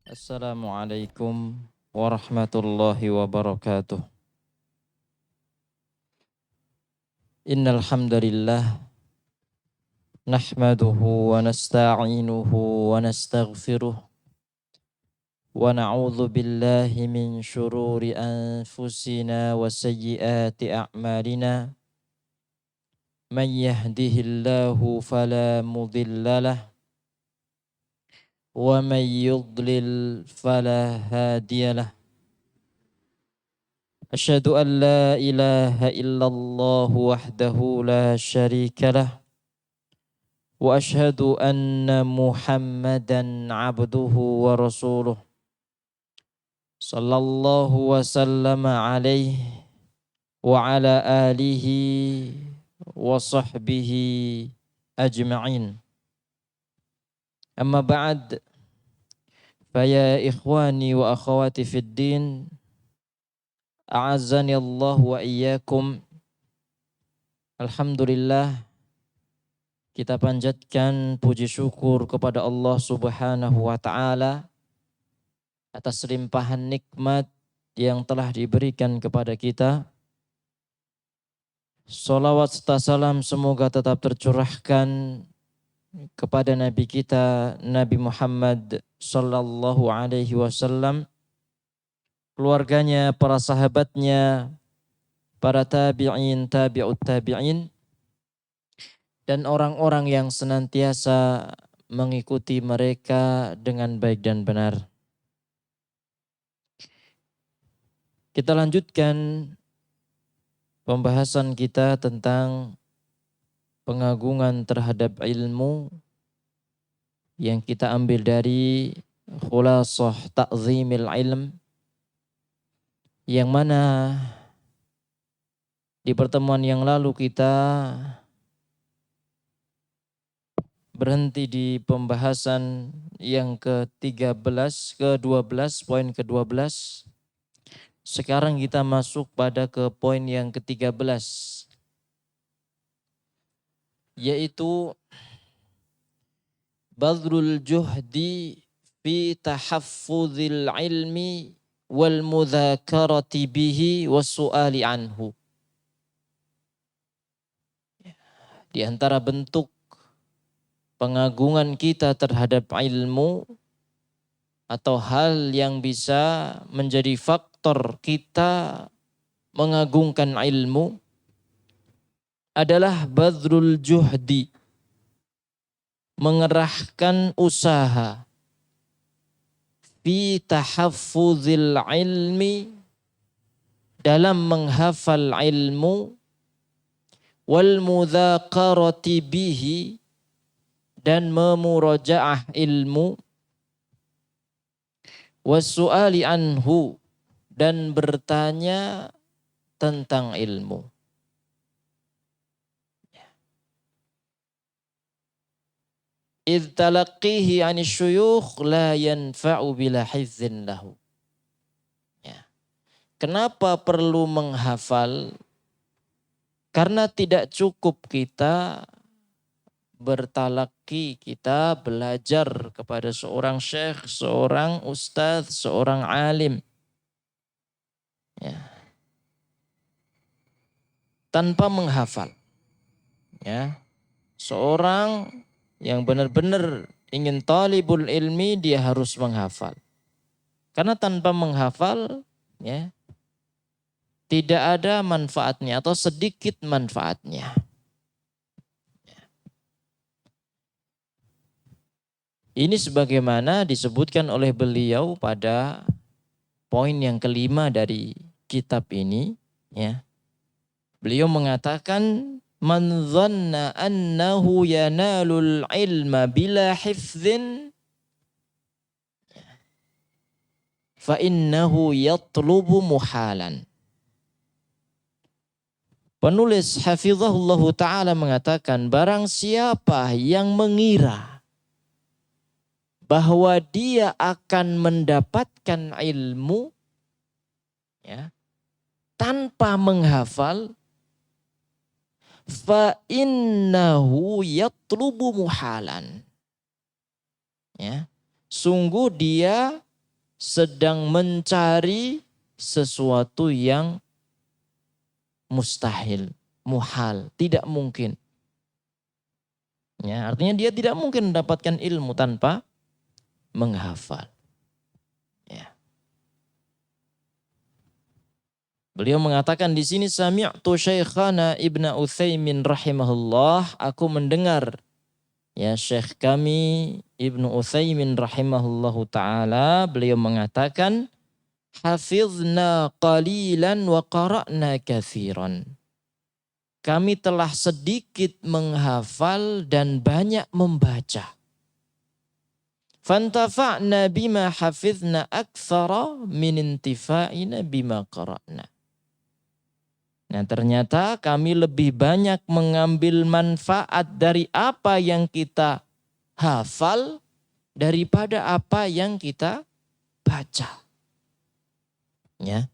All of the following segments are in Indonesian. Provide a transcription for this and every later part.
Assalamualaikum warahmatullahi wabarakatuh. Innal hamdalillah nahmaduhu wa nasta'inuhu wa nastaghfiruh wa na'udzu billahi min syururi anfusina wa sayyiati a'malina. Man yahdihillahu fala mudhillalah wa man yudlil fala hadiyalah. أشهد أن لا إله إلا الله وحده لا شريك له وأشهد أن محمدا عبده ورسوله صلى الله وسلم عليه وعلى آله وصحبه أجمعين. أما بعد فيا إخواني وأخواتي في الدين A'azzani Allah wa iyyakum. Alhamdulillah, kita panjatkan puji syukur kepada Allah Subhanahu wa taala atas limpahan nikmat yang telah diberikan kepada kita. Salawat serta salam semoga tetap tercurahkan kepada Nabi kita Nabi Muhammad sallallahu alaihi wasallam, keluarganya, para sahabatnya, para tabi'in, tabi'ut tabi'in, dan orang-orang yang senantiasa mengikuti mereka dengan baik dan benar. Kita lanjutkan pembahasan kita tentang pengagungan terhadap ilmu yang kita ambil dari Khulasah Ta'zimil Ilm, yang mana di pertemuan yang lalu kita berhenti di pembahasan yang ke-12, poin ke-12. Sekarang kita masuk pada ke poin yang ke-13, yaitu badrul juhdi fi tahaffuzil ilmi wal mudzakarati bihi wassu'ali anhu. Di antara bentuk pengagungan kita terhadap ilmu atau hal yang bisa menjadi faktor kita mengagungkan ilmu adalah badrul juhdi, mengerahkan usaha fi tahaffuzil ilmi, dalam menghafal ilmu, wal mudzakarati bihi, dan memurajaah ilmu, wassu'ali anhu, dan bertanya tentang ilmu. Idh talaqqihi 'ani syuyukh la yanfa'u bila hizzin lahu. Ya. Kenapa perlu menghafal? Karena tidak cukup kita bertalaki, kita belajar kepada seorang syekh, seorang ustadz, seorang alim, ya, tanpa menghafal. Ya. Seorang yang benar-benar ingin talibul ilmi, dia harus menghafal. Karena tanpa menghafal, ya, tidak ada manfaatnya atau sedikit manfaatnya. Ini sebagaimana disebutkan oleh beliau pada poin yang kelima dari kitab ini, ya. Beliau mengatakan, man dhanna annahu yanalul ilma bila hifdhin fa innahu yatlubu muhalan. Penulis hafizahullah ta'ala mengatakan, barang siapa yang mengira bahwa dia akan mendapatkan ilmu, ya, tanpa menghafal, fa innahu yatlubu muhalan. Ya, sungguh dia sedang mencari sesuatu yang mustahil, muhal, tidak mungkin. Ya, artinya dia tidak mungkin mendapatkan ilmu tanpa menghafal. Ya. Beliau mengatakan di sini, sami'tu Syekhana Ibnu Utsaimin rahimahullah, aku mendengar ya Syekh kami Ibnu Utsaimin rahimahullahu taala, beliau mengatakan, hafizna qalilan wa qara'na katsiran. Kami telah sedikit menghafal dan banyak membaca. Fantafa'na bima hafizna aktsara min intifa'ina bima qara'na. Nah, ternyata kami lebih banyak mengambil manfaat dari apa yang kita hafal daripada apa yang kita baca. Ya.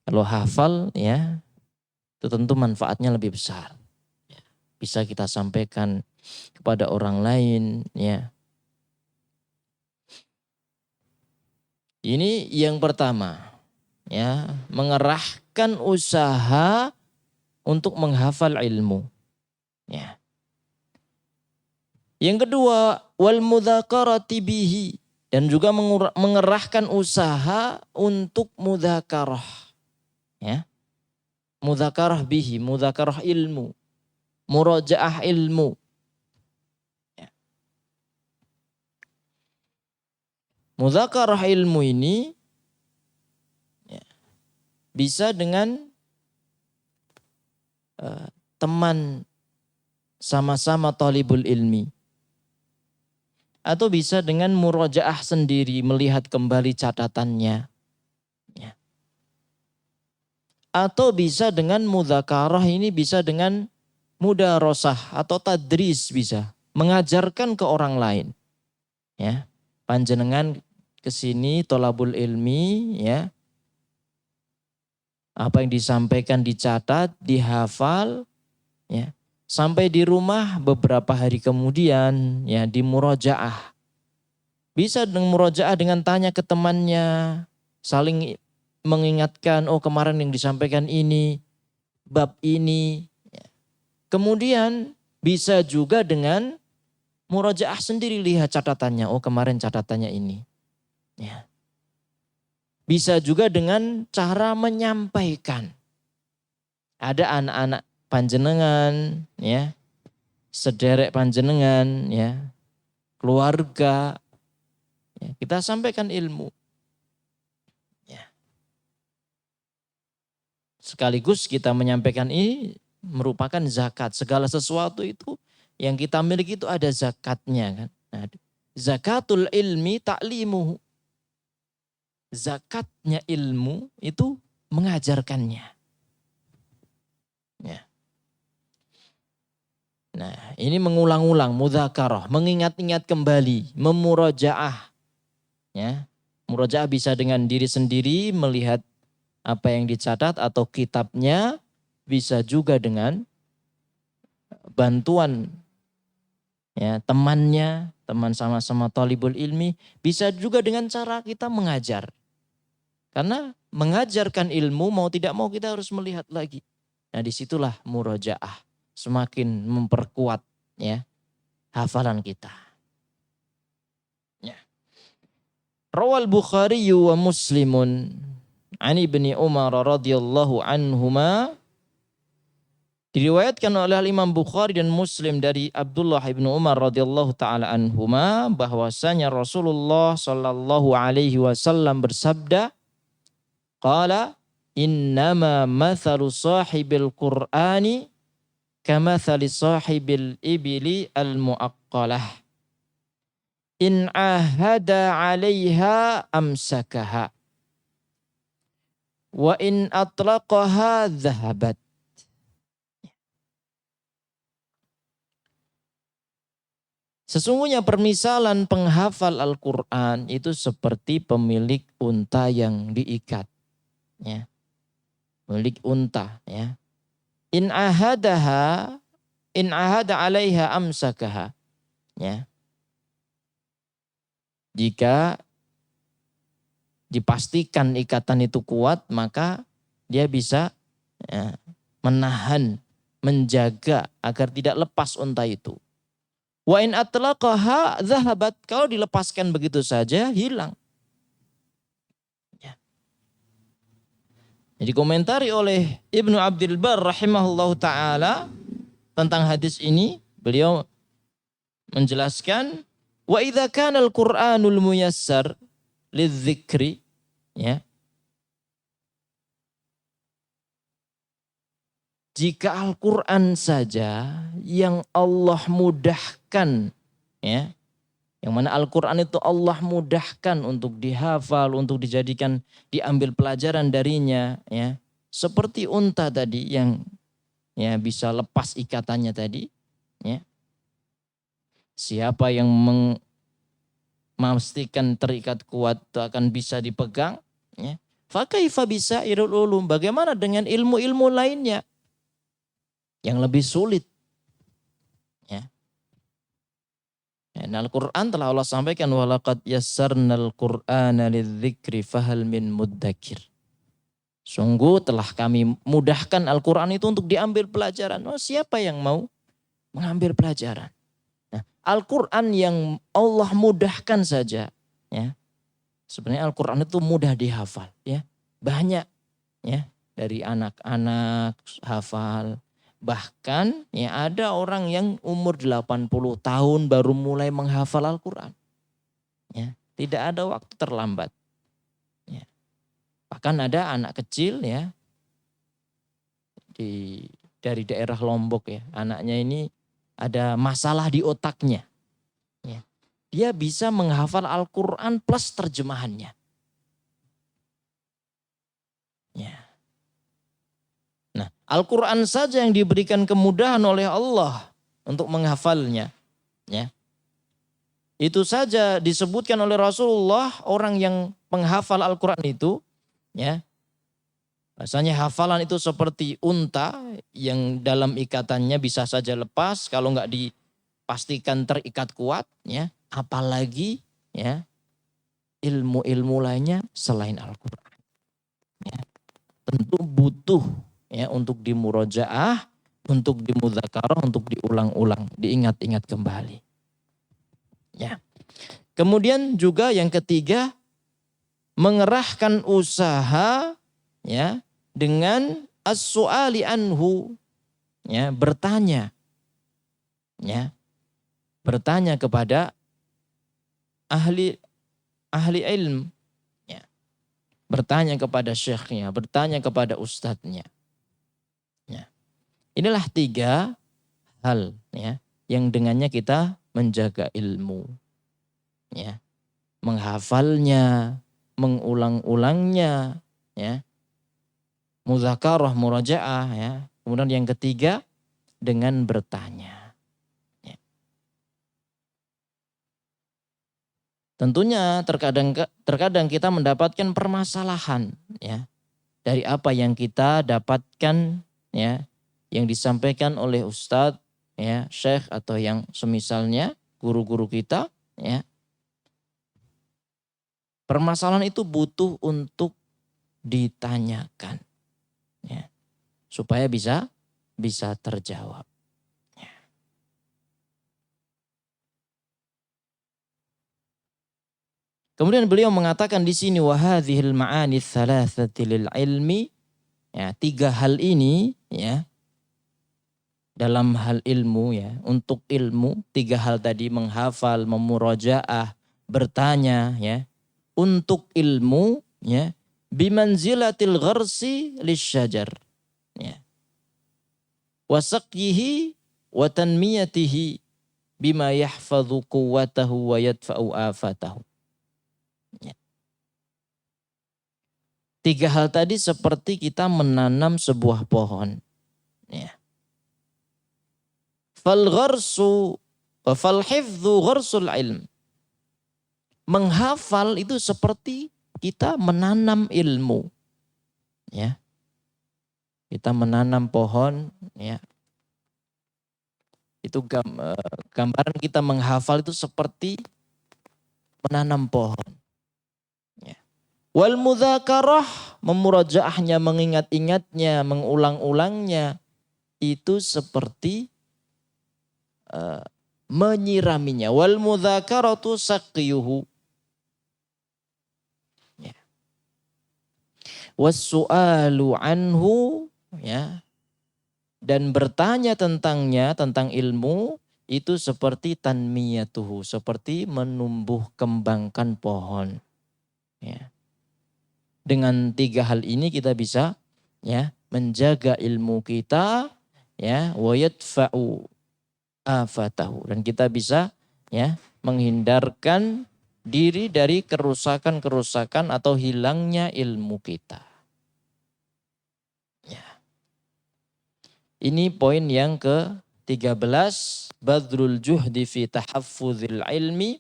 Kalau hafal ya, itu tentu manfaatnya lebih besar. Bisa kita sampaikan kepada orang lain, ya. Ini yang pertama, ya, mengerahkan usaha untuk menghafal ilmu, ya. Yang kedua, wal mudzakarati bihi, dan juga mengerahkan usaha untuk mudzakarah, ya. Mudzakarah bihi, mudzakarah ilmu, murajaah ilmu. Ya. Mudzakarah ilmu ini ya, bisa dengan teman sama-sama talibul ilmi. Atau bisa dengan murajaah sendiri, melihat kembali catatannya. Ya. Atau bisa dengan mudzakarah ini, bisa dengan mudarosah atau tadris, bisa mengajarkan ke orang lain. Ya, panjenengan kesini tolabul ilmi, ya, apa yang disampaikan dicatat, dihafal, ya, sampai di rumah beberapa hari kemudian, ya, di murojaah. Bisa dengan murojaah dengan tanya ke temannya, saling mengingatkan, oh kemarin yang disampaikan ini, bab ini. Kemudian bisa juga dengan murojaah sendiri, lihat catatannya, oh kemarin catatannya ini. Ya. Bisa juga dengan cara menyampaikan. Ada anak-anak panjenengan, ya, sederek panjenengan, ya, keluarga, ya, kita sampaikan ilmu. Sekaligus kita menyampaikan ini merupakan zakat. Segala sesuatu itu yang kita miliki itu ada zakatnya, kan. Nah, zakatul ilmi ta'limuhu. Zakatnya ilmu itu mengajarkannya. Ya. Nah, ini mengulang-ulang mudzakarah, mengingat-ingat kembali, memurajaah. Ya. Murajaah bisa dengan diri sendiri melihat apa yang dicatat atau kitabnya, bisa juga dengan bantuan, ya, temannya, teman sama-sama talibul ilmi, bisa juga dengan cara kita mengajar. Karena mengajarkan ilmu mau tidak mau kita harus melihat lagi. Nah, disitulah murojaah semakin memperkuat, ya, hafalan kita. Ya. Rawal Bukhari wa Muslimun an Ibni Umar radhiyallahu anhuma, diriwayatkan oleh Imam Bukhari dan Muslim dari Abdullah bin Umar radhiyallahu taala anhuma, bahwasanya Rasulullah sallallahu alaihi wasallam bersabda, qala innama mathalu sahibil Qur'ani kamathali sahibil ibli al-muaqqalah in ahada 'alaiha amsakaha wa in atlaqaha dhahabat. Sesungguhnya permisalan penghafal Al-Quran itu seperti pemilik unta yang diikat. Ya. Pemilik unta. Ya. In ahada 'alaiha amsakaha. Ya. Jika dipastikan ikatan itu kuat, maka dia bisa ya, menahan, menjaga agar tidak lepas unta itu. Wa in atlaqaha dhahabat, kalau dilepaskan begitu saja hilang. Ya. Jadi komentari oleh Ibnu Abdul Bar rahimahullahu taala tentang hadis ini, beliau menjelaskan wa idza kana al-Qur'anul muyassar lidzikri, ya. Jika Al-Qur'an saja yang Allah mudahkan, ya. Yang mana Al-Qur'an itu Allah mudahkan untuk dihafal, untuk dijadikan, diambil pelajaran darinya, ya. Seperti unta tadi yang ya bisa lepas ikatannya tadi, ya. Siapa yang memastikan terikat kuat itu akan bisa dipegang, ya. Fakaifa bisairul ulum, bagaimana dengan ilmu-ilmu lainnya yang lebih sulit, ya. Nah, Al-Quran telah Allah sampaikan walaqad yassarnal Qur'ana lidzikri fahal min muddakir. Sungguh telah kami mudahkan Al-Quran itu untuk diambil pelajaran. Oh, siapa yang mau mengambil pelajaran? Nah, Al-Quran yang Allah mudahkan saja, ya. Sebenarnya Al-Quran itu mudah dihafal, ya. Banyak, ya, dari anak-anak hafal. Bahkan ya ada orang yang umur 80 tahun baru mulai menghafal Al-Quran. Ya, tidak ada waktu terlambat. Ya. Bahkan ada anak kecil, ya, dari daerah Lombok, ya. Anaknya ini ada masalah di otaknya. Ya. Dia bisa menghafal Al-Quran plus terjemahannya. Ya. Nah, Al-Quran saja yang diberikan kemudahan oleh Allah untuk menghafalnya. Ya. Itu saja disebutkan oleh Rasulullah, orang yang menghafal Al-Quran itu, ya, rasanya hafalan itu seperti unta yang dalam ikatannya bisa saja lepas kalau nggak dipastikan terikat kuat, ya. Apalagi, ya, ilmu-ilmu lainnya selain Al-Quran. Ya. Tentu butuh, ya, untuk dimurojaah, untuk dimudzakarah, untuk diulang-ulang, diingat-ingat kembali. Ya. Kemudian juga yang ketiga, mengerahkan usaha, ya, dengan as-su'ali anhu, ya, bertanya, ya, bertanya kepada ahli ilmu, ya, bertanya kepada syekhnya, bertanya kepada ustadznya. Ya. Inilah 3 hal, ya, yang dengannya kita menjaga ilmu, ya, menghafalnya, mengulang-ulangnya, ya, mudzakarah, murajaah, ya. Kemudian yang ketiga dengan bertanya. Ya. Tentunya terkadang kita mendapatkan permasalahan, ya, dari apa yang kita dapatkan, ya, yang disampaikan oleh ustadz, ya, syekh atau yang semisalnya, guru-guru kita, ya. Permasalahan itu butuh untuk ditanyakan, ya, supaya bisa terjawab. Ya. Kemudian beliau mengatakan di sini wahadhil ma'ani tsalatsati lil ilmi, ya, 3 hal ini, ya, dalam hal ilmu, ya, untuk ilmu 3 hal tadi, menghafal, memurajaah, bertanya, ya, untuk ilmu, ya, bimanzilatil gharsi lisyajar, ya, wasaqyihi wa tanmiyatihi bima yahfadhu quwwatahu wa yadfa'u afatahu. Ya. 3 hal tadi seperti kita menanam sebuah pohon, ya. Fal gharsu wa fal hifdhu gharsul ilm. Menghafal itu seperti kita menanam ilmu, ya. Kita menanam pohon, ya. Itu gambaran kita menghafal itu seperti menanam pohon, ya. Wal mudzakarah, memurajaahnya, mengingat-ingatnya, mengulang-ulangnya, itu seperti menyiraminya. Wal mudzakaratu saqiyuhu. Ya. Was-su'alu anhu, ya. Dan bertanya tentangnya, tentang ilmu, itu seperti tanmiyatuhu, seperti menumbuh kembangkan pohon. Ya. Dengan 3 hal ini kita bisa, ya, menjaga ilmu kita, ya, wa yadfa'u afatahu, dan kita bisa, ya, menghindarkan diri dari kerusakan-kerusakan atau hilangnya ilmu kita. Ya. Ini poin yang ke-13, badrul juhdi fi tahaffuzil ilmi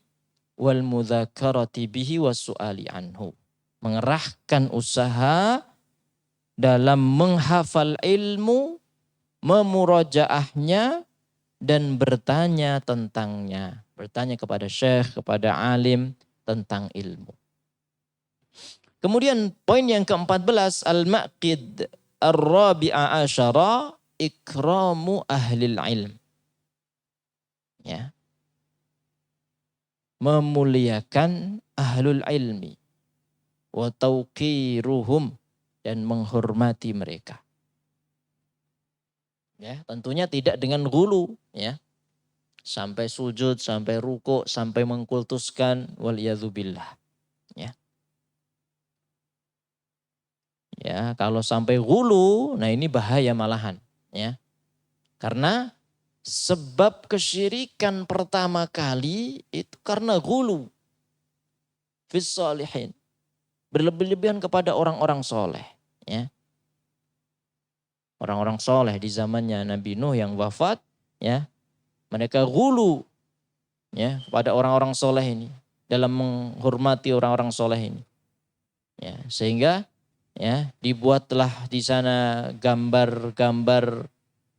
wal mudzakarati bihi was-su'ali anhu. Mengerahkan usaha dalam menghafal ilmu, memurajaahnya, dan bertanya tentangnya. Bertanya kepada syekh, kepada alim tentang ilmu. Kemudian poin yang ke-14, al-maqid ar-rabi'a asyara, ikramu ahlil ilm. Ya. Memuliakan ahlul ilmi. Wa tauqiruhum, dan menghormati mereka. Ya, tentunya tidak dengan gulu, ya. Sampai sujud, sampai ruku, sampai mengkultuskan, waliyadzubillah. Ya. Ya, kalau sampai gulu, nah ini bahaya malahan, ya. Karena sebab kesyirikan pertama kali itu karena gulu fis shalihin. Berlebih-lebihan kepada orang-orang soleh, ya. Orang-orang soleh di zamannya Nabi Nuh yang wafat, ya, mereka gulu, ya, kepada orang-orang soleh ini, dalam menghormati orang-orang soleh ini, ya, sehingga, ya, dibuatlah di sana gambar-gambar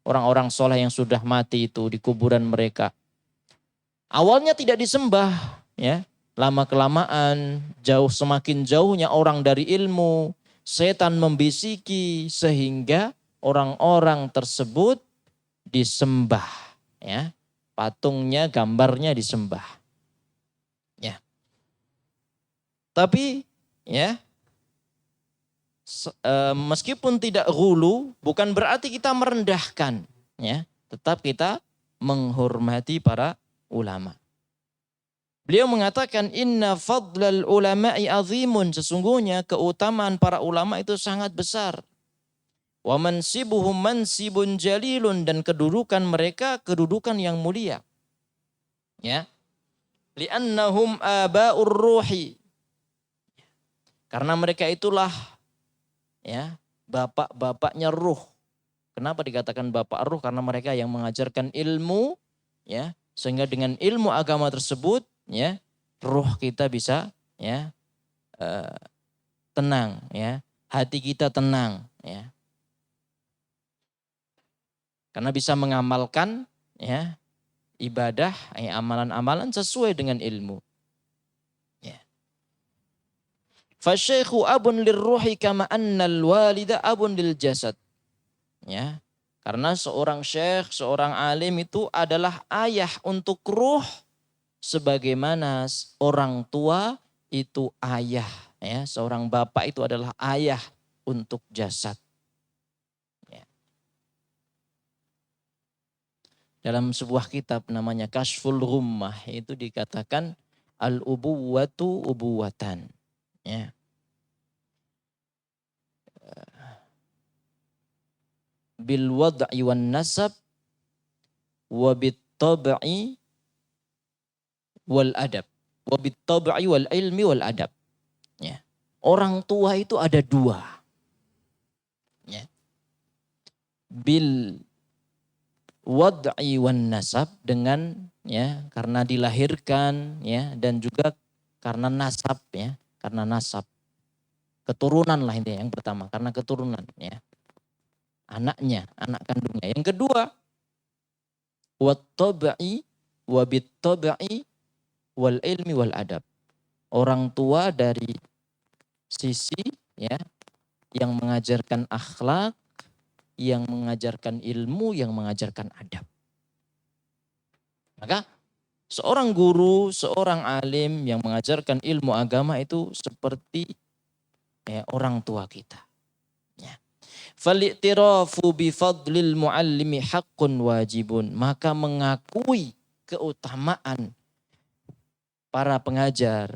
orang-orang soleh yang sudah mati itu di kuburan mereka. Awalnya tidak disembah, ya. Lama kelamaan semakin jauhnya orang dari ilmu, setan membisiki sehingga orang-orang tersebut disembah, ya. Patungnya, gambarnya disembah. Ya. Tapi, ya, meskipun tidak ghulu, bukan berarti kita merendahkan, ya. Tetap kita menghormati para ulama. Beliau mengatakan inna fadlal ulama'i azimun, sesungguhnya keutamaan para ulama itu sangat besar. Wa mansibuhum mansibun jalilun, dan kedudukan mereka kedudukan yang mulia. Ya. Li'annahum aba'ur ruhi. Karena mereka itulah, ya, bapak-bapaknya ruh. Kenapa dikatakan bapak ruh? Karena mereka yang mengajarkan ilmu, ya, sehingga dengan ilmu agama tersebut, ya, ruh kita bisa, ya, tenang, ya, hati kita tenang, ya, karena bisa mengamalkan, ya, ibadah, ya, amalan-amalan sesuai dengan ilmu. Ya. Fasyaikhu abun lirruhi kama annal walida abun lil jasad. Ya. Karena seorang syekh, seorang alim itu adalah ayah untuk ruh, sebagaimana orang tua itu ayah, ya, seorang bapak itu adalah ayah untuk jasad. Ya. Dalam sebuah kitab namanya Kashful Ghummah itu dikatakan al-ubuwatu ubuwatan. Ya. Bil wad'i wan nasab wa bit tab'i wal adab. Wa bit tab'i wal ilmi wal adab. Ya. Orang tua itu ada 2. Ya. Bil wad'i wan nasab, dengan, ya, karena dilahirkan, ya, dan juga karena nasab, ya, karena nasab. Keturunan lah intinya yang pertama, karena keturunan, ya. Anaknya, anak kandungnya. Yang kedua, wat tabi'i wa bit tabi'i wal ilmi wal adab. Orang tua dari sisi ya yang mengajarkan akhlak, yang mengajarkan ilmu, yang mengajarkan adab. Maka seorang guru, seorang alim yang mengajarkan ilmu agama itu seperti ya, orang tua kita. Ya. Fali'tirafu bifadlil muallimi haqqun wajibun. Maka mengakui keutamaan para pengajar,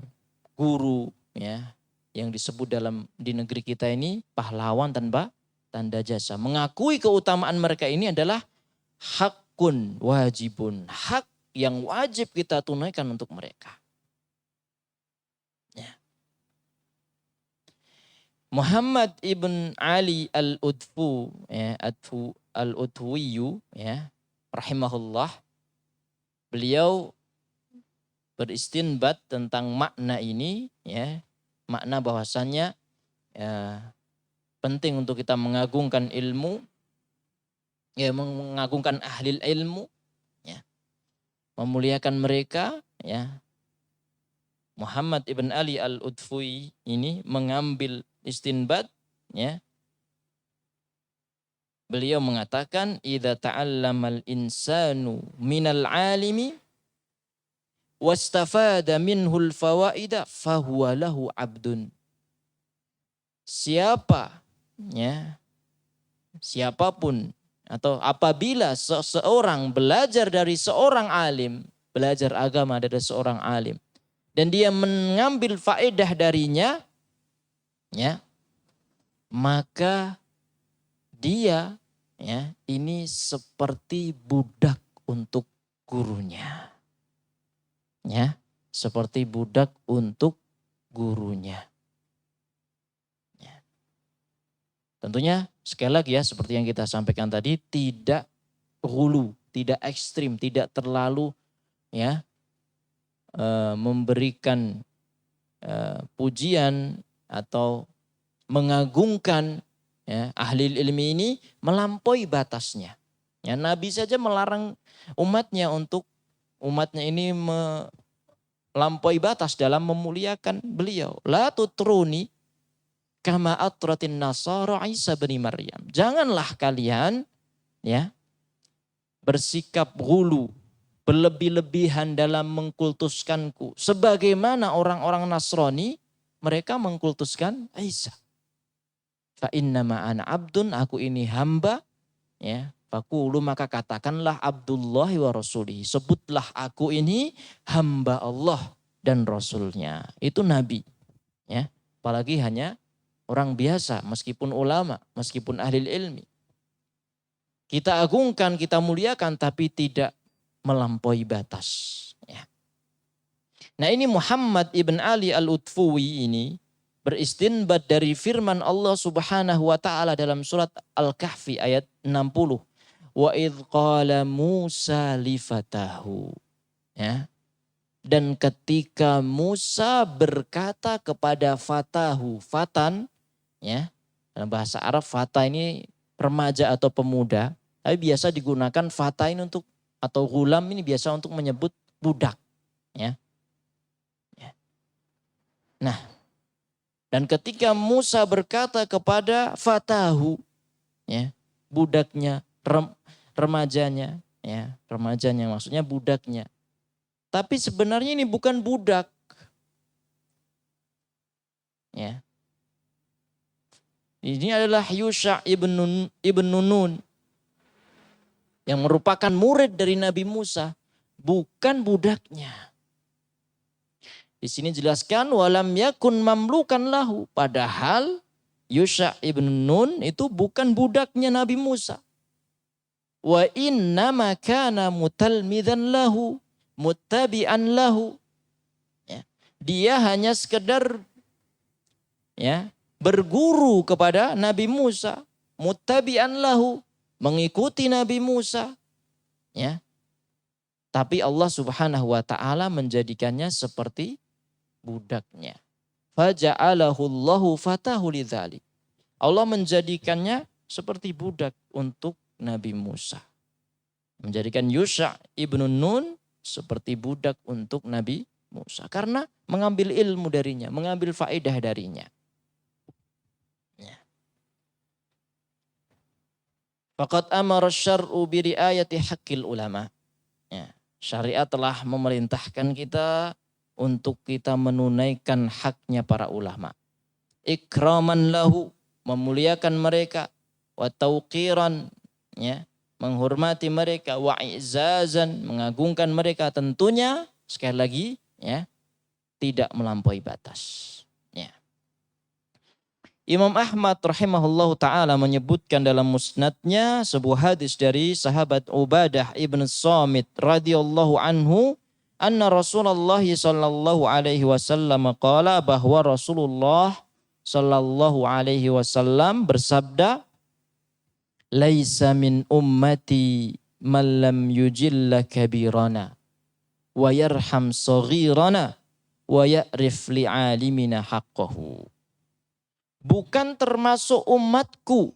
guru, ya, yang disebut di negeri kita ini pahlawan tanpa tanda jasa. Mengakui keutamaan mereka ini adalah haqqun wajibun. Hak yang wajib kita tunaikan untuk mereka. Ya. Muhammad ibn Ali al-Udfu, ya, al-Udwiyu, ya, rahimahullah, beliau beristinbat tentang makna ini, ya, makna bahwasannya ya, penting untuk kita mengagungkan ilmu, ya, mengagungkan ahli ilmu, ya, memuliakan mereka, ya. Muhammad ibn Ali al-Udwi ini mengambil istinbat, ya. Beliau mengatakan idza ta'allamal insanu minal alimi wastafada minhul fawaida fahuwa lahu abdun. Siapa, ya, siapapun atau apabila seseorang belajar dari seorang alim, belajar agama dari seorang alim dan dia mengambil faedah darinya, ya, maka dia, ya, ini seperti budak untuk gurunya. Ya, seperti budak untuk gurunya. Ya. Tentunya sekali lagi ya seperti yang kita sampaikan tadi, tidak hulu, tidak ekstrim, tidak terlalu ya memberikan pujian atau mengagungkan ya, ahli ilmi ini melampaui batasnya. Ya, Nabi saja melarang umatnya ini melampaui batas dalam memuliakan beliau. La tutruni kama atratin nasara Isa bin Maryam. Janganlah kalian ya bersikap hulu, berlebih-lebihan dalam mengkultuskanku. Sebagaimana orang-orang Nasrani, mereka mengkultuskan Isa. Fa innama ana abdun, aku ini hamba, ya. Faqulu, maka katakanlah Abdullahi wa rasulihi. Sebutlah aku ini hamba Allah dan Rasulnya. Itu Nabi. Ya. Apalagi hanya orang biasa, meskipun ulama, meskipun ahli ilmi. Kita agungkan, kita muliakan, tapi tidak melampaui batas. Ya. Nah ini Muhammad ibn Ali al-Udfuwi ini beristinbat dari firman Allah Subhanahu wa taala dalam surat Al-Kahfi ayat 60. Wa idh qala Musa li fatahu. Ya. Dan ketika Musa berkata kepada fatahu, fatan, ya. Dalam bahasa Arab fata ini remaja atau pemuda, tapi biasa digunakan fata ini untuk atau gulam ini biasa untuk menyebut budak, ya. Ya. Nah, dan ketika Musa berkata kepada fatahu, ya, budaknya, remajanya, ya, remajanya maksudnya budaknya. Tapi sebenarnya ini bukan budak. Ya. Ini adalah Yusha ibn Nun yang merupakan murid dari Nabi Musa, bukan budaknya. Di sini jelaskan walam yakun mamlukan lahu, padahal Yusha ibn Nun itu bukan budaknya Nabi Musa. Wa innama kana mutalmidan lahu, muttabi'an lahu. Ya. Dia hanya sekedar ya berguru kepada Nabi Musa, muttabi'an lahu, mengikuti Nabi Musa, ya. Tapi Allah Subhanahu wa taala menjadikannya seperti budaknya. Faja'alahu Allahu fatahu lidzalik. Allah menjadikannya seperti budak untuk Nabi Musa. Menjadikan Yusha ibn Nun seperti budak untuk Nabi Musa. Karena mengambil ilmu darinya, mengambil faedah darinya. Faqad amara syar'u bi riayati haqqil ulama. Ya, syariat telah memerintahkan kita untuk kita menunaikan haknya para ulama. Ikraman lahu, memuliakan mereka, wa tauqiran, ya, menghormati mereka, wa izazan, mengagungkan mereka, tentunya sekali lagi, ya, tidak melampaui batas. Ya. Imam Ahmad rahimahullahu ta'ala menyebutkan dalam musnadnya sebuah hadis dari sahabat Ubadah ibn Samit radhiyallahu anhu, anna Rasulullah sallallahu alaihi wasallam qala, bahwa Rasulullah sallallahu alaihi wasallam bersabda, laisa min ummati man lam yujilla kabirana wa yarham saghirana wa ya'rif li'alimina haqqahu. Bukan termasuk umatku,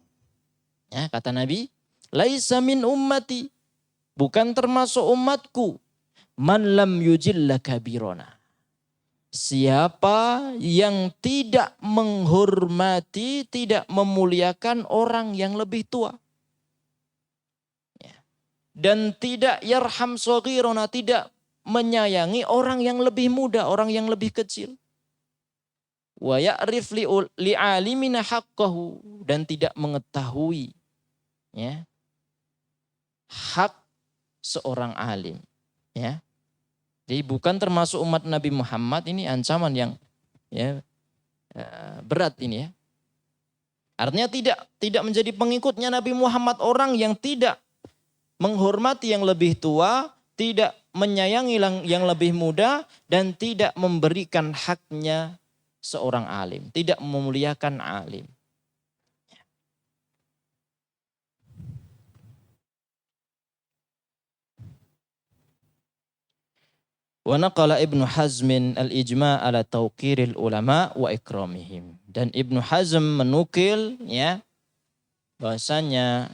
ya, kata Nabi, laisa min ummati, bukan termasuk umatku, man lam yujilla kabirana, siapa yang tidak menghormati, tidak memuliakan orang yang lebih tua, ya, dan tidak yarham saghirana, tidak menyayangi orang yang lebih muda, orang yang lebih kecil. Wa ya'rif li'alimina haqqahu, dan tidak mengetahui, ya, hak seorang alim, ya. Jadi bukan termasuk umat Nabi Muhammad, ini ancaman yang, ya, berat ini, ya. Artinya tidak menjadi pengikutnya Nabi Muhammad orang yang tidak menghormati yang lebih tua, tidak menyayangi yang lebih muda, dan tidak memberikan haknya seorang alim, tidak memuliakan alim. Wa naqala Ibnu Hazm al-ijma' ala tauqiril ulama wa ikramihim. Dan Ibnu Hazm menukil, ya, bahasanya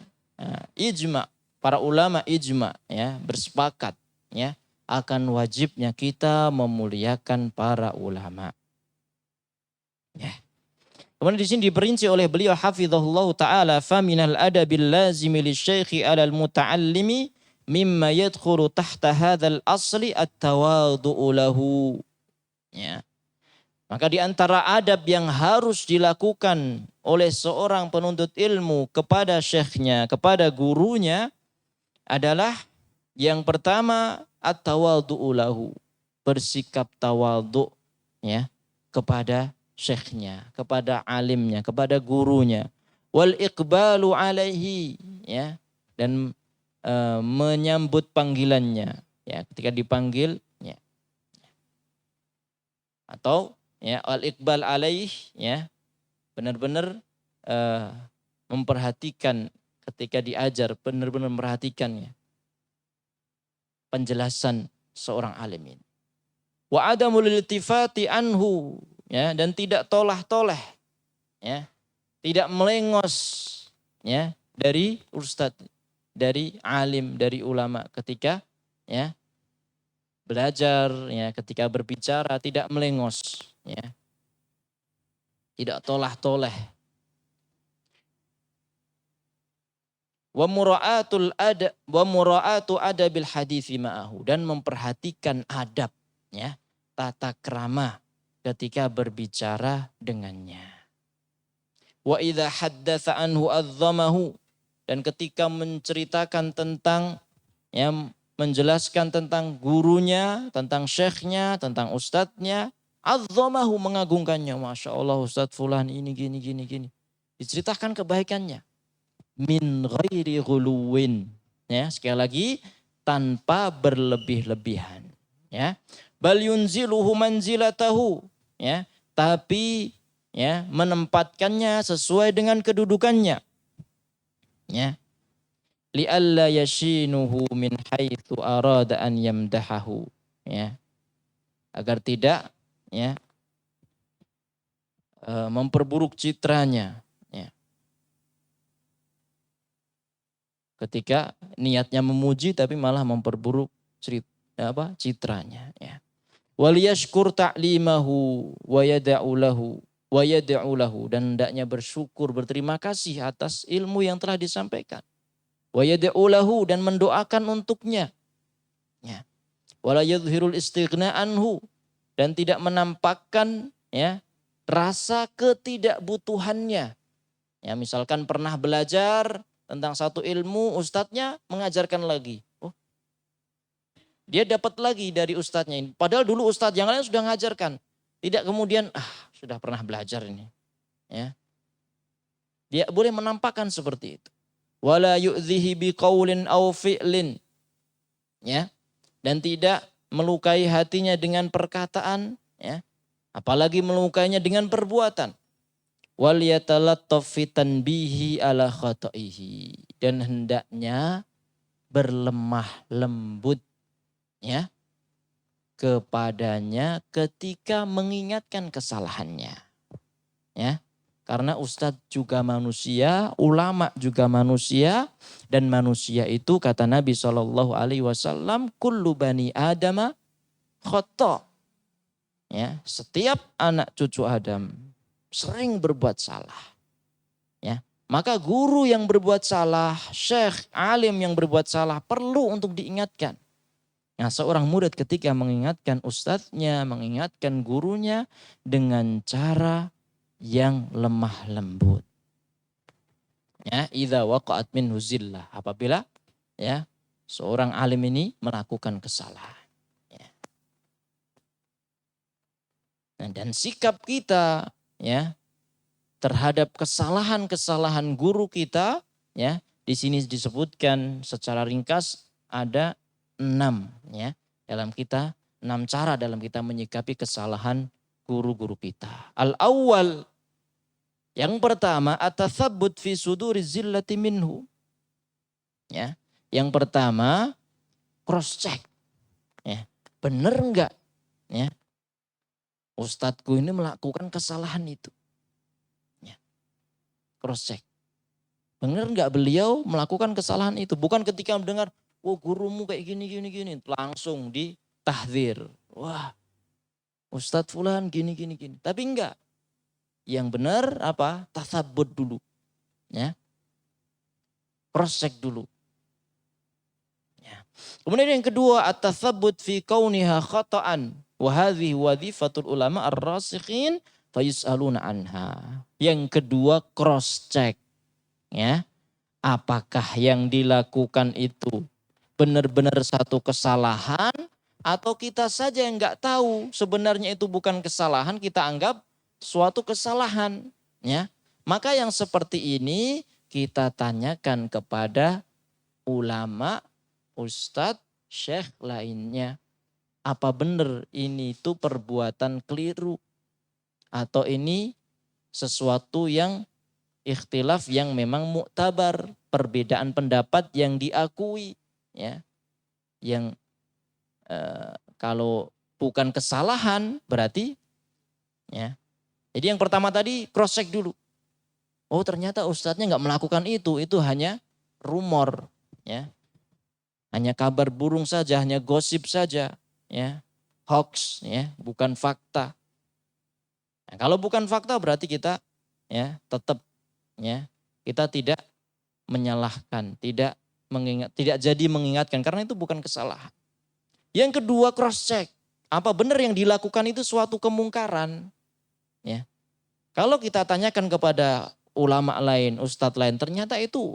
ijma', para ulama ijma', ya, bersepakat, ya, akan wajibnya kita memuliakan para ulama. Ya. Kemudian di sini diperinci oleh beliau hafizahullah taala, fa minal adabil lazimi lisyaikhi 'alal muta'allimi mimma yadkhulu tahta hadzal asli at-tawadhu'u lahu. Ya. Maka di antara adab yang harus dilakukan oleh seorang penuntut ilmu kepada syekhnya, kepada gurunya, adalah yang pertama at-tawadhu'u lahu, bersikap tawadhu, ya, kepada syekhnya, kepada alimnya, kepada gurunya. Wal iqbalu alaihi, ya, dan menyambut panggilannya, ya, ketika dipanggil, ya. Atau, ya, al iqbal alaih, ya, benar-benar memperhatikan ketika diajar, benar-benar memperhatikannya, penjelasan seorang alim ini. Wa adamul iltifati anhu, ya, dan tidak tolah-toleh, ya, tidak melengos, ya, dari ustadz, dari alim, dari ulama ketika, ya, belajar, ya, ketika berbicara tidak melengos, ya, tidak tolah-toleh. Wa mura'atu adabil hadithi ma'ahu, dan memperhatikan adab, ya, tata krama ketika berbicara dengannya. Wa idza haddatsa anhu azzamahu, dan ketika menceritakan tentang, ya, menjelaskan tentang gurunya, tentang syekhnya, tentang ustadznya, azzamahu, mengagungkannya. Masya Allah, Ustadz fulan ini gini. Diceritakan kebaikannya. Min ghairi ghuluwin, ya, sekali lagi, tanpa berlebih-lebihan, ya. Bal yunziluhu manzilatahu, ya, tapi, ya, menempatkannya sesuai dengan kedudukannya, ya. Li'alla yashinuhu min haitsu arada an yamdahahu, ya, agar tidak, ya, memperburuk citranya, ya, ketika niatnya memuji tapi malah memperburuk citranya, ya. Wal yashkur ta'limahu wa yad'u lahu, dan hendaknya bersyukur, berterima kasih atas ilmu yang telah disampaikan. wa yad'u lahu, dan mendoakan untuknya. Ya. Wala yadhhirul istighna anhu, dan tidak menampakkan ya rasa ketidakbutuhannya. Ya, misalkan pernah belajar tentang satu ilmu, ustadznya mengajarkan lagi. Oh, dia dapat lagi dari ustadznya ini. Padahal dulu ustadz yang lain sudah mengajarkan. Tidak kemudian, sudah pernah belajar ini. Ya. Dia boleh menampakkan seperti itu. Wala yu'dhihi biqaulin aw fi'lin. Ya. Dan tidak melukai hatinya dengan perkataan, ya. Apalagi melukainya dengan perbuatan. Wal yatalattaf fi tanbihi ala khata'ihi, dan hendaknya berlemah lembut ya kepadanya ketika mengingatkan kesalahannya. Ya. Karena ustadz juga manusia, ulama juga manusia, dan manusia itu kata Nabi SAW, kullu bani adama khata. Ya, setiap anak cucu Adam sering berbuat salah. Ya, maka guru yang berbuat salah, syekh, alim yang berbuat salah perlu untuk diingatkan. Nah, seorang murid ketika mengingatkan ustadznya, mengingatkan gurunya dengan cara yang lemah lembut. Ya, idza waqa'at minhu zillah, apabila ya seorang alim ini melakukan kesalahan. Ya. Nah, dan sikap kita ya terhadap kesalahan-kesalahan guru kita ya, di sini disebutkan secara ringkas ada 6 ya dalam kita 6 cara dalam kita menyikapi kesalahan guru-guru kita. Al-awwal, yang pertama, atatsabbut fi suduri zillati minhu. Ya. Yang pertama, cross check. Ya. Benar enggak ya ustadzku ini melakukan kesalahan itu? Ya. Cross check. Benar enggak beliau melakukan kesalahan itu? Bukan ketika mendengar, "Oh, gurumu kayak gini, langsung ditahdzir. Wah, Ustadz fulan gini. Tapi enggak. Yang benar apa? Tasabbut dulu. Ya. Cross check dulu. Ya. Kemudian yang kedua, at-tasabbut fi kauniha khata'an. Wa hadhihi wadhifatul ulama ar-rasikhin fayus'aluna anha. Yang kedua, cross check. Ya. Apakah yang dilakukan itu benar-benar satu kesalahan, atau kita saja yang nggak tahu sebenarnya itu bukan kesalahan, kita anggap suatu kesalahan, ya. Maka yang seperti ini kita tanyakan kepada ulama, ustadz, syekh lainnya. Apa benar ini itu perbuatan keliru, atau ini sesuatu yang ikhtilaf yang memang muktabar, perbedaan pendapat yang diakui, ya. Yang kalau bukan kesalahan berarti ya. Jadi yang pertama tadi cross check dulu. Oh, ternyata ustadznya nggak melakukan itu hanya rumor, ya. Hanya kabar burung saja, hanya gosip saja, ya. Hoax, ya, bukan fakta. Nah, kalau bukan fakta berarti kita ya tetap ya kita tidak menyalahkan, tidak jadi mengingatkan karena itu bukan kesalahan. Yang kedua, cross check. Apa benar yang dilakukan itu suatu kemungkaran? Ya. Kalau kita tanyakan kepada ulama lain, ustadz lain, ternyata itu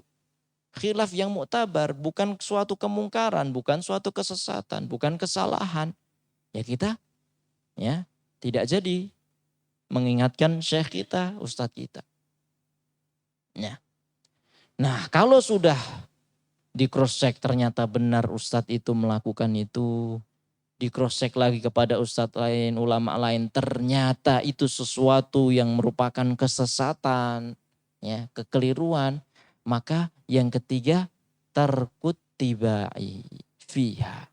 khilaf yang muktabar, bukan suatu kemungkaran, bukan suatu kesesatan, bukan kesalahan. Ya kita ya tidak jadi mengingatkan syekh kita, ustadz kita. Ya. Nah, kalau sudah di cross check ternyata benar ustadz itu melakukan itu, di cross check lagi kepada ustadz lain, ulama lain, ternyata itu sesuatu yang merupakan kesesatan, ya, kekeliruan, maka yang ketiga tarkut tibai fiha.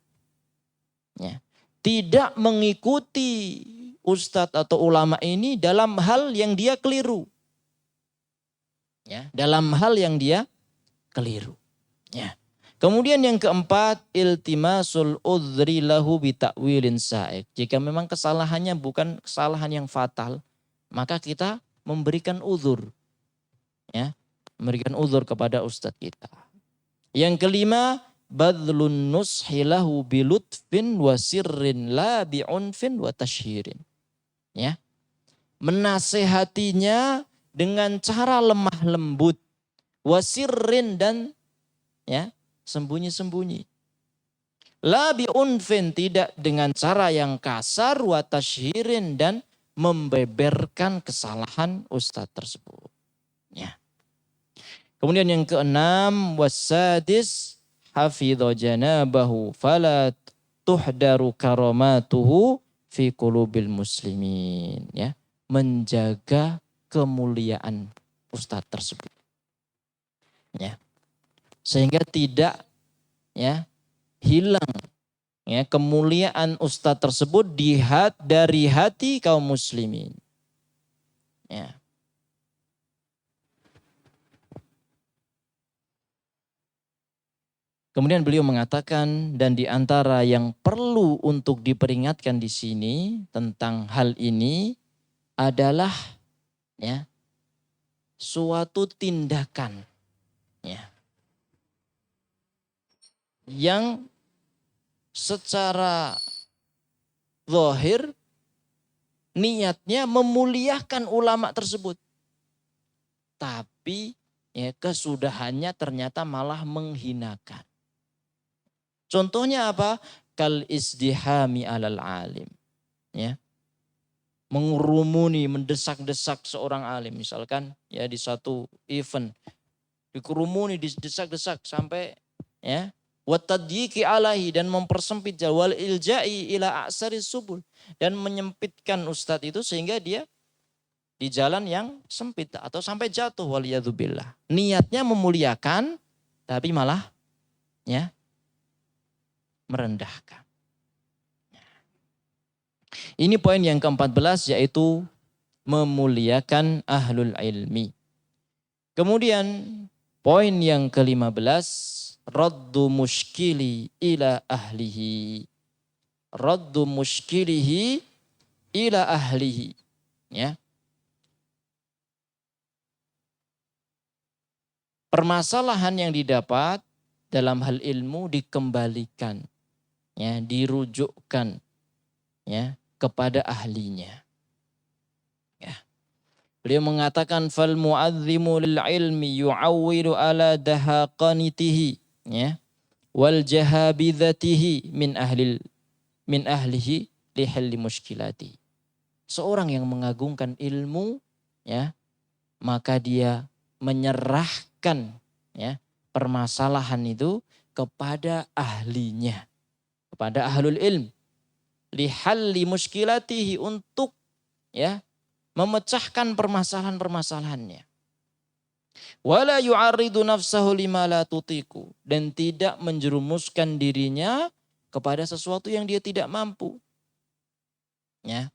Ya. Tidak mengikuti ustadz atau ulama ini dalam hal yang dia keliru. Ya, dalam hal yang dia keliru. Ya. Kemudian yang keempat, iltimasul udhri lahu bita'wilin sa'ik. Jika memang kesalahannya bukan kesalahan yang fatal, maka kita memberikan uzur. Ya, memberikan uzur kepada ustadz kita. Yang kelima, badlun nushi lahu bilutfin wa sirrin la bi'unfin wa tashhirin. Ya. Menasehatinya dengan cara lemah lembut, wa sirrin dan ya, sembunyi-sembunyi. La bi'unfin, tidak dengan cara yang kasar, wa tashhirin dan membeberkan kesalahan ustadz tersebut. Ya. Kemudian yang keenam, wasadis hafidho janabahu fala tuhdaru karamatuhu fi qulubil muslimin. Ya, menjaga kemuliaan ustadz tersebut. Ya. Sehingga tidak ya hilang ya kemuliaan ustadz tersebut dari hati kaum muslimin. Ya. Kemudian beliau mengatakan, dan di antara yang perlu untuk diperingatkan di sini tentang hal ini adalah ya suatu tindakan ya yang secara zahir niatnya memuliakan ulama tersebut, tapi ya kesudahannya ternyata malah menghinakan. Contohnya apa? Kal isdihami alal alim. Ya. Mengurumuni, mendesak-desak seorang alim. Misalkan ya di satu event. Dikerumuni, didesak-desak sampai ya. Watadjiki alaihi, dan mempersempit wal ilja'i ila a'saris subul. Dan menyempitkan ustadz itu sehingga dia di jalan yang sempit atau sampai jatuh waliyadzubillah. Niatnya memuliakan tapi malah ya merendahkan. Ini poin yang ke-14, yaitu memuliakan ahlul ilmi. Kemudian poin yang ke-15, raddu muskili ila ahlihi. Raddu muskilihi ila ahlihi. Ya. Permasalahan yang didapat dalam hal ilmu dikembalikan, ya, dirujukkan ya kepada ahlinya. Ya. Beliau mengatakan fal mu'azzimu lil ilmi yu'awwilu ala dahaqanitihi ya wal jahabidatihi min ahlihi li halli muskilati. Seorang yang mengagungkan ilmu ya maka dia menyerahkan ya permasalahan itu kepada ahlinya, kepada ahlul ilm. Lihalli muskilatihi, untuk ya memecahkan permasalahan-permasalahannya. Wala yu'arridu nafsahu lima la tutiku, dan tidak menjerumuskan dirinya kepada sesuatu yang dia tidak mampu. Ya.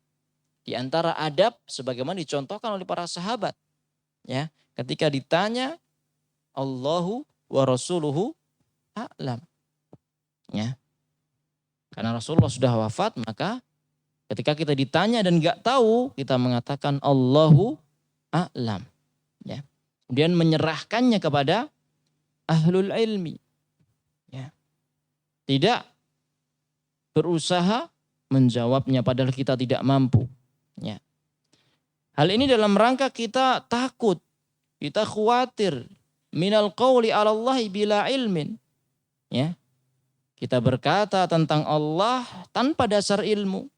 Di antara adab sebagaimana dicontohkan oleh para sahabat, ya, ketika ditanya Allahu wa rasuluhu a'lam. Ya. Karena Rasulullah sudah wafat, maka ketika kita ditanya dan enggak tahu, kita mengatakan Allahu a'lam. Ya. Kemudian menyerahkannya kepada ahlul ilmi. Ya. Tidak berusaha menjawabnya padahal kita tidak mampu. Ya. Hal ini dalam rangka kita takut, kita khawatir minal qawli 'ala Allahi bila ilmin. Ya. Kita berkata tentang Allah tanpa dasar ilmu.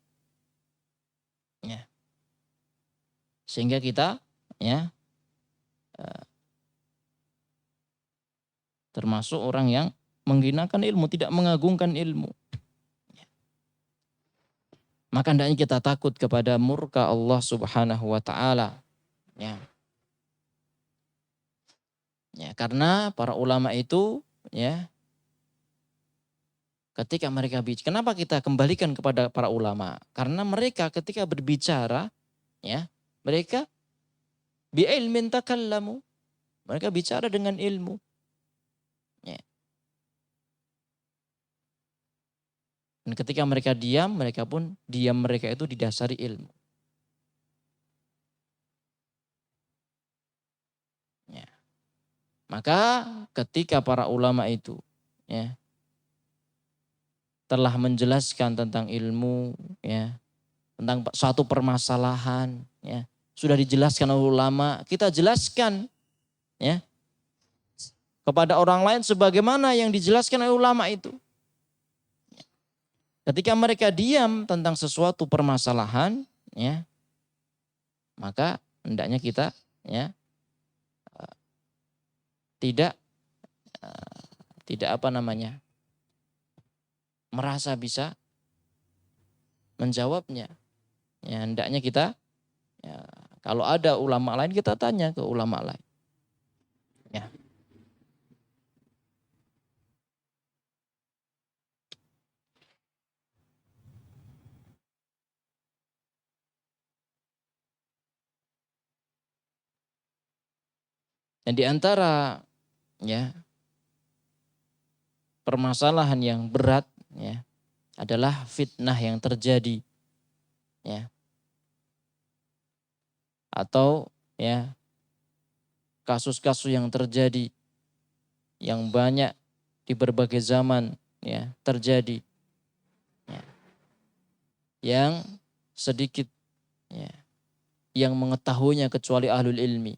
Ya. Sehingga kita ya termasuk orang yang menghinakan ilmu, tidak mengagungkan ilmu. Ya. Maka hendaknya kita takut kepada murka Allah Subhanahu wa taala. Ya. Ya, karena para ulama itu ya ketika mereka bicara, kenapa kita kembalikan kepada para ulama? Karena mereka ketika berbicara, ya, mereka bi'ilmin takallamu. Mereka bicara dengan ilmu. Ya. Dan ketika mereka diam, mereka pun diam mereka itu didasari ilmu. Ya. Maka ketika para ulama itu ya telah menjelaskan tentang ilmu, ya, tentang suatu permasalahan, ya, sudah dijelaskan oleh ulama, kita jelaskan, ya, kepada orang lain sebagaimana yang dijelaskan oleh ulama itu. Ketika mereka diam tentang sesuatu permasalahan, ya, maka hendaknya kita, ya, tidak merasa bisa menjawabnya. Ya, hendaknya kita, ya, kalau ada ulama lain kita tanya ke ulama lain. Ya. Dan di antara, ya, permasalahan yang berat, ya, adalah fitnah yang terjadi, ya, atau, ya, kasus-kasus yang terjadi yang banyak di berbagai zaman, ya, terjadi, ya, yang sedikit, ya, yang mengetahuinya kecuali ahlul ilmi.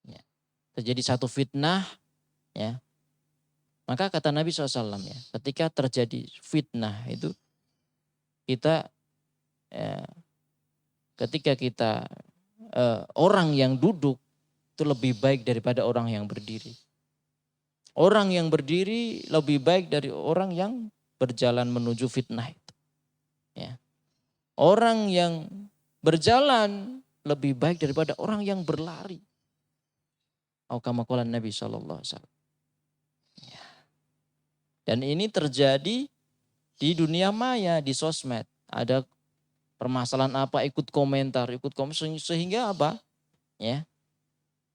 Ya. Terjadi satu fitnah, ya, maka kata Nabi SAW, ya, ketika terjadi fitnah itu kita, ya, ketika kita orang yang duduk itu lebih baik daripada orang yang berdiri. Orang yang berdiri lebih baik dari orang yang berjalan menuju fitnah itu. Ya. Orang yang berjalan lebih baik daripada orang yang berlari. Kama qala Nabi SAW. Ya. Dan ini terjadi di dunia maya, di sosmed. Ada permasalahan apa, ikut komentar sehingga apa? Ya.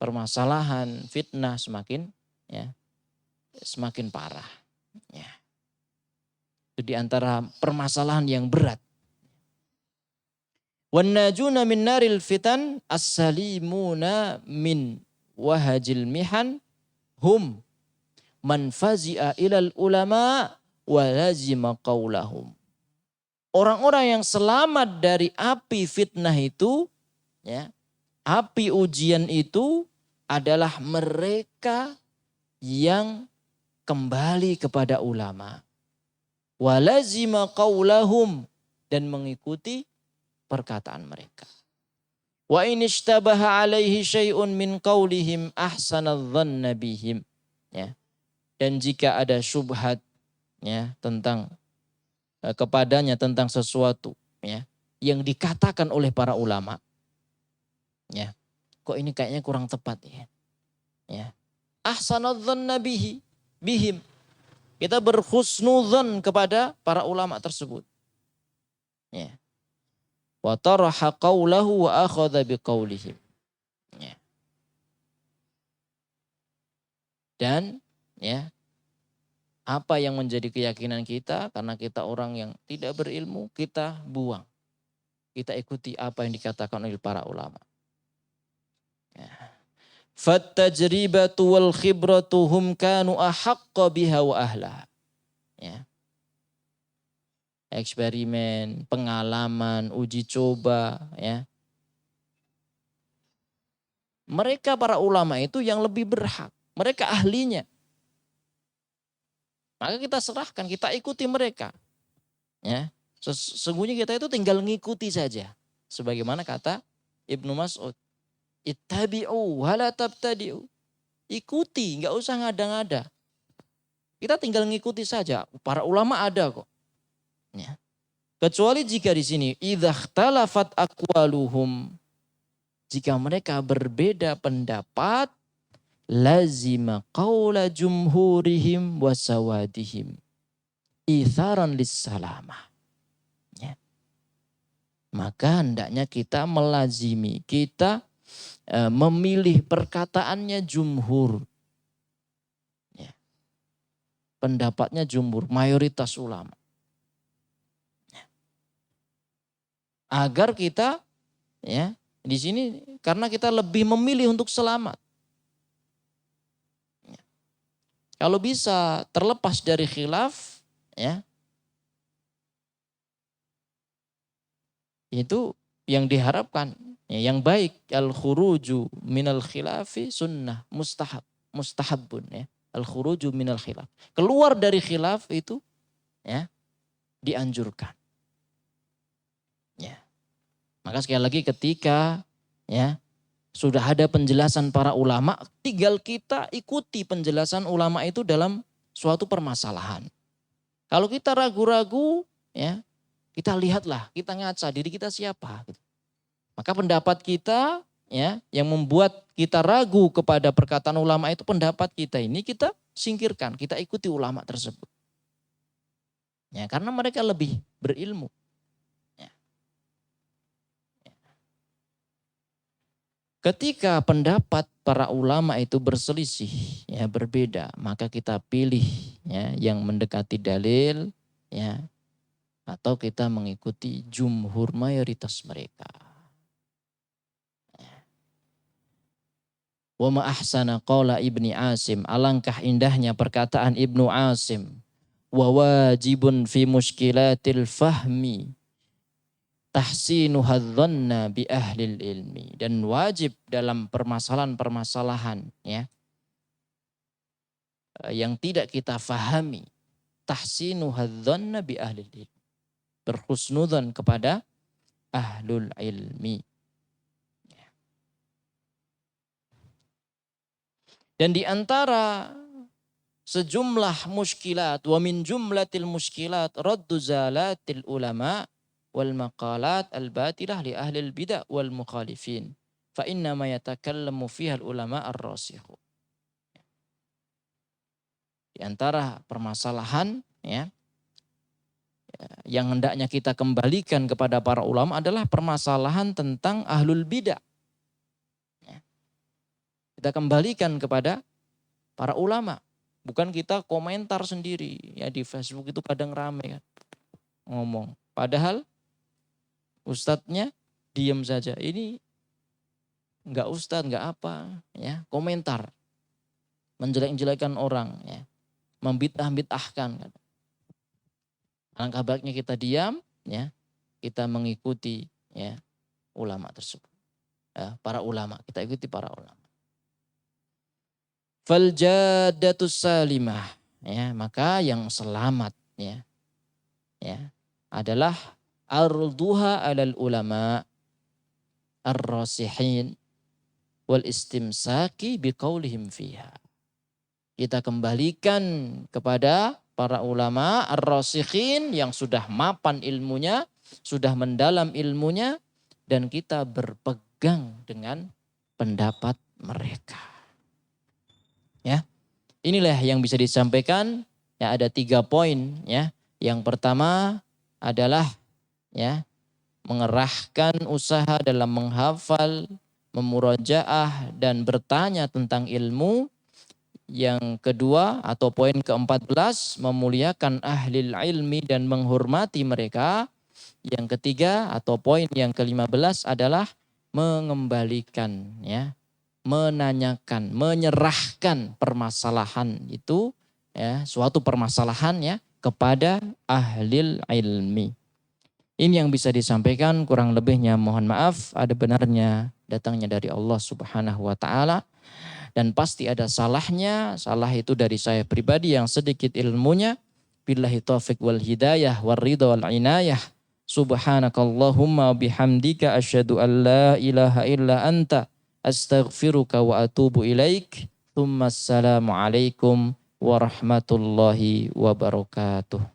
Permasalahan fitnah semakin, ya, semakin parah. Ya. Itu di antara permasalahan yang berat. Wan najuna min naril fitan as-salimuna min wahajil mihan hum man fazi'a ilal ulama wa lazima qaulahum. Orang-orang yang selamat dari api fitnah itu, ya, api ujian itu adalah mereka yang kembali kepada ulama. Wa lazima qaulahum, dan mengikuti perkataan mereka. Wa in ishtabaha alaihi syai'un min qaulihim ahsanadh-dhanna bihim. Ya. Dan jika ada syubhat, ya, tentang kepadanya tentang sesuatu, ya, yang dikatakan oleh para ulama, ya, kok ini kayaknya kurang tepat, ya. Ya. Ahsanadh-dhanna bihim. Kita berhusnudzon kepada para ulama tersebut. Ya. Wa taraha qawlahu wa akhadha biqaulihim. Ya. Dan, ya, apa yang menjadi keyakinan kita, karena kita orang yang tidak berilmu, kita buang. Kita ikuti apa yang dikatakan oleh para ulama. Ya. Fattajribatu wal khibratu hum kanu ahaqqa biha wa ahlah. Ya. Eksperimen, pengalaman, uji coba, ya. Mereka para ulama itu yang lebih berhak. Mereka ahlinya. Maka kita serahkan, kita ikuti mereka. Ya. Sesungguhnya kita itu tinggal ngikuti saja. Sebagaimana kata Ibnu Mas'ud. Ittabi'u wala tabtadi'u. Ikuti, enggak usah ngada-ngada. Kita tinggal ngikuti saja. Para ulama ada kok. Ya. Kecuali jika di sini idza ikhtalafat aqwaluhum, jika mereka berbeda pendapat, lazima qaula jumhurihim wa sawadihim itharan lissalamah. Ya. Maka hendaknya kita melazimi, kita memilih perkataannya jumhur. Ya. Pendapatnya jumhur, mayoritas ulama. Ya. Agar kita, ya, di sini karena kita lebih memilih untuk selamat. Kalau bisa terlepas dari khilaf, ya, itu yang diharapkan, ya, yang baik. Al-khuruju minal khilafi sunnah mustahabun, ya. Al-khuruju minal khilaf. Keluar dari khilaf itu, ya, dianjurkan. Ya. Maka sekali lagi ketika, ya, sudah ada penjelasan para ulama, tinggal kita ikuti penjelasan ulama itu dalam suatu permasalahan. Kalau kita ragu-ragu, ya, kita lihatlah, kita ngaca diri kita siapa. Maka pendapat kita, ya, yang membuat kita ragu kepada perkataan ulama itu, pendapat kita ini kita singkirkan, kita ikuti ulama tersebut. Ya, karena mereka lebih berilmu. Ketika pendapat para ulama itu berselisih, ya, berbeda, maka kita pilih, ya, yang mendekati dalil, ya, atau kita mengikuti jumhur mayoritas mereka. Wa ma ahsana qala Ibni Asim, alangkah indahnya perkataan Ibnu Asim. Wa wajibun fi muskilatil fahmi tahsinu hadzanna bi ahlil ilmi, dan wajib dalam permasalahan-permasalahan, ya, yang tidak kita fahami, tahsinu hadzanna bi ahlil ilmi, berhusnudzon kepada ahlul ilmi. Dan di antara sejumlah muskilat, wa min jumlatil muskilat raddu zalatil ulama wal maqalat al-batilah li ahli al-bid'ah wal mukhalifin fa inna ma yatakallamu fiha al-ulama ar-rasikhu. Di antara permasalahan, ya, yang hendaknya kita kembalikan kepada para ulama adalah permasalahan tentang ahlul bid'ah. Ya. Kita kembalikan kepada para ulama, bukan kita komentar sendiri, ya, di Facebook itu kadang rame kan ngomong, padahal ustadznya diam saja. Ini enggak ustadz, enggak apa, ya, komentar, menjelek-jelekan orang, ya, membid'ah-bid'ahkan. Alangkah baiknya kita diam, ya, kita mengikuti, ya, ulama tersebut, ya, para ulama, kita ikuti para ulama. Fal jadatus salimah, ya, maka yang selamat, ya, adalah arduha alal ulama ar-rasihin wal istimsaki biqaulihim fiha. Kita kembalikan kepada para ulama ar-rasikhin yang sudah mapan ilmunya, sudah mendalam ilmunya, dan kita berpegang dengan pendapat mereka. Ya, inilah yang bisa disampaikan. Ya, ada 3 poin. Ya, yang pertama adalah, ya, mengerahkan usaha dalam menghafal, memurajaah, dan bertanya tentang ilmu. Yang kedua atau poin ke-14, memuliakan ahlil ilmi dan menghormati mereka. Yang ketiga atau poin yang ke-15 adalah mengembalikan, ya, menanyakan, menyerahkan permasalahan itu, ya, suatu permasalahan, ya, kepada ahlil ilmi. Ini yang bisa disampaikan, kurang lebihnya mohon maaf, ada benarnya datangnya dari Allah Subhanahu wa taala, dan pasti ada salahnya. Salah itu dari saya pribadi yang sedikit ilmunya. Billahi taufiq wal hidayah wal ridha wal inayah. Subhanakallahumma bihamdika asyhadu an la ilaha illa anta astaghfiruka wa atubu ilaik. Tsumma assalamu alaikum warahmatullahi wabarakatuh.